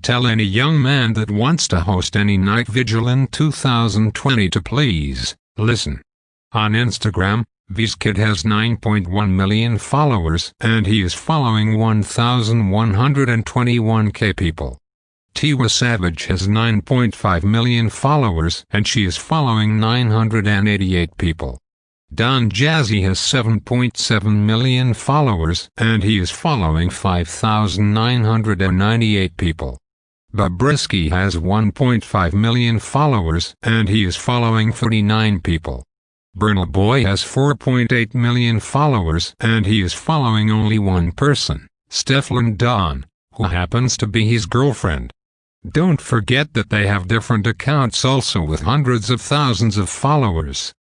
Tell any young man that wants to host any night vigil in 2020 to please listen. On Instagram, Vigil has 9.1 million followers and he is following 1,121k people. Tiwa Savage has 9.5 million followers and she is following 988 people. Don Jazzy has 7.7 million followers and he is following 5,998 people. Bobrisky has 1.5 million followers and he is following 39 people. Burna Boy has 4.8 million followers and he is following only one person, Stefflon Don, who happens to be his girlfriend. Don't forget that they have different accounts also with hundreds of thousands of followers.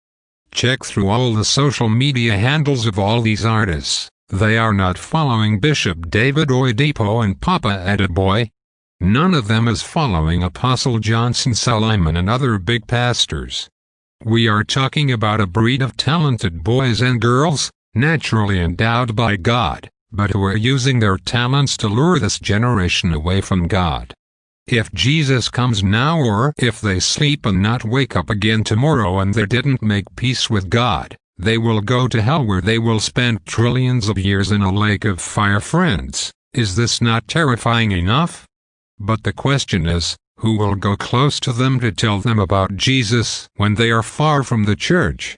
Check through all the social media handles of all these artists. They are not following Bishop David Oyedepo and Papa Adeboye. None of them is following Apostle Johnson Suleiman and other big pastors. We are talking about a breed of talented boys and girls, naturally endowed by God, but who are using their talents to lure this generation away from God. If Jesus comes now or if they sleep and not wake up again tomorrow and they didn't make peace with God, they will go to hell where they will spend trillions of years in a lake of fire. Friends, is this not terrifying enough? But the question is, who will go close to them to tell them about Jesus when they are far from the church?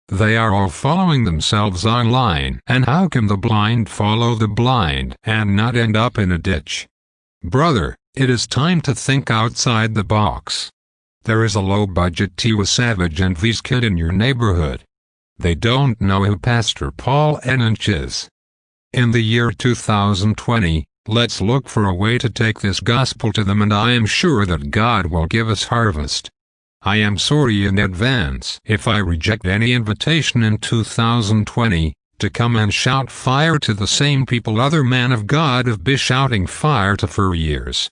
They are all following themselves online, and how can the blind follow the blind and not end up in a ditch? Brother, it is time to think outside the box. There is a low-budget Tiwa Savage and Vigil in your neighborhood. They don't know who Pastor Paul Enench is. In the year 2020, let's look for a way to take this gospel to them, and I am sure that God will give us harvest. I am sorry in advance if I reject any invitation in 2020 to come and shout fire to the same people other men of God have been shouting fire to for years.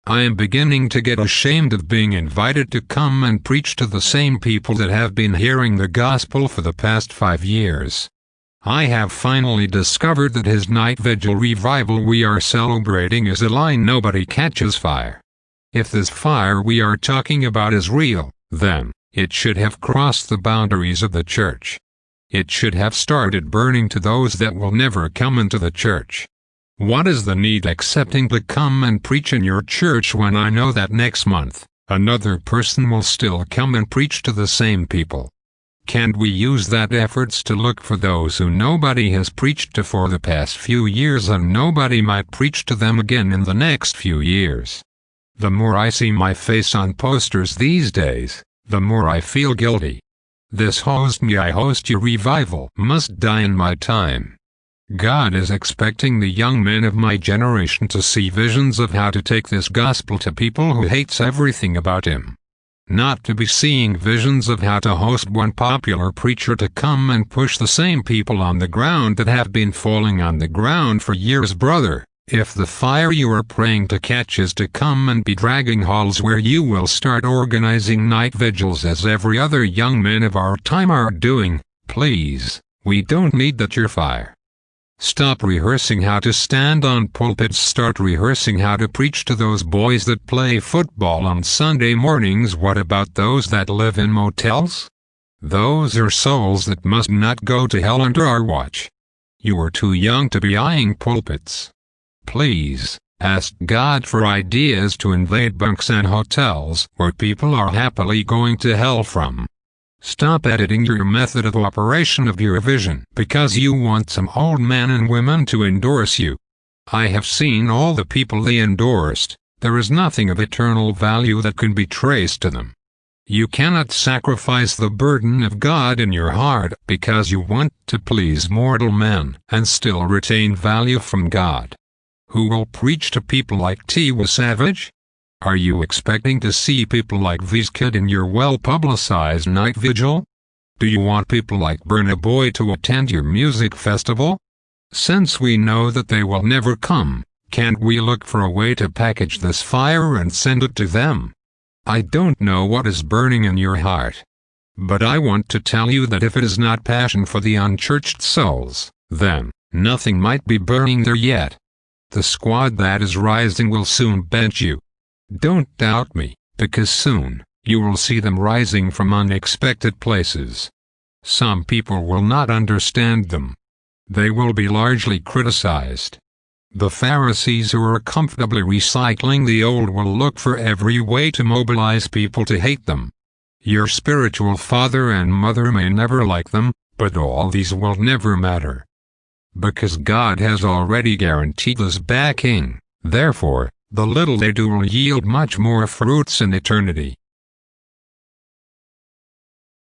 I am beginning to get ashamed of being invited to come and preach to the same people that have been hearing the gospel for the past 5 years. I have finally discovered that his night vigil revival we are celebrating is a lie. Nobody catches fire. If this fire we are talking about is real, then it should have crossed the boundaries of the church. It should have started burning to those that will never come into the church. What is the need accepting to come and preach in your church when I know that next month, another person will still come and preach to the same people? Can't we use that efforts to look for those who nobody has preached to for the past few years and nobody might preach to them again in the next few years? The more I see my face on posters these days, the more I feel guilty. This host me I host you revival must die in my time. God is expecting the young men of my generation to see visions of how to take this gospel to people who hates everything about him. Not to be seeing visions of how to host one popular preacher to come and push the same people on the ground that have been falling on the ground for years. Brother, if the fire you are praying to catch is to come and be dragging halls where you will start organizing night vigils as every other young man of our time are doing, please, we don't need that your fire. Stop rehearsing how to stand on pulpits. Start rehearsing how to preach to those boys that play football on Sunday mornings. What about those that live in motels? Those are souls that must not go to hell under our watch. You are too young to be eyeing pulpits. Please, ask God for ideas to invade bunks and hotels where people are happily going to hell from. Stop editing your method of operation of your vision because you want some old men and women to endorse you. I have seen all the people they endorsed. There is nothing of eternal value that can be traced to them. You cannot sacrifice the burden of God in your heart because you want to please mortal men and still retain value from God. Who will preach to people like Tiwa Savage? Are you expecting to see people like Vigil in your well-publicized night vigil? Do you want people like Burna Boy to attend your music festival? Since we know that they will never come, can't we look for a way to package this fire and send it to them? I don't know what is burning in your heart. But I want to tell you that if it is not passion for the unchurched souls, then nothing might be burning there yet. The squad that is rising will soon bench you. Don't doubt me, because soon, you will see them rising from unexpected places. Some people will not understand them. They will be largely criticized. The Pharisees who are comfortably recycling the old will look for every way to mobilize people to hate them. Your spiritual father and mother may never like them, but all these will never matter. Because God has already guaranteed this backing, therefore, the little they do will yield much more fruits in eternity.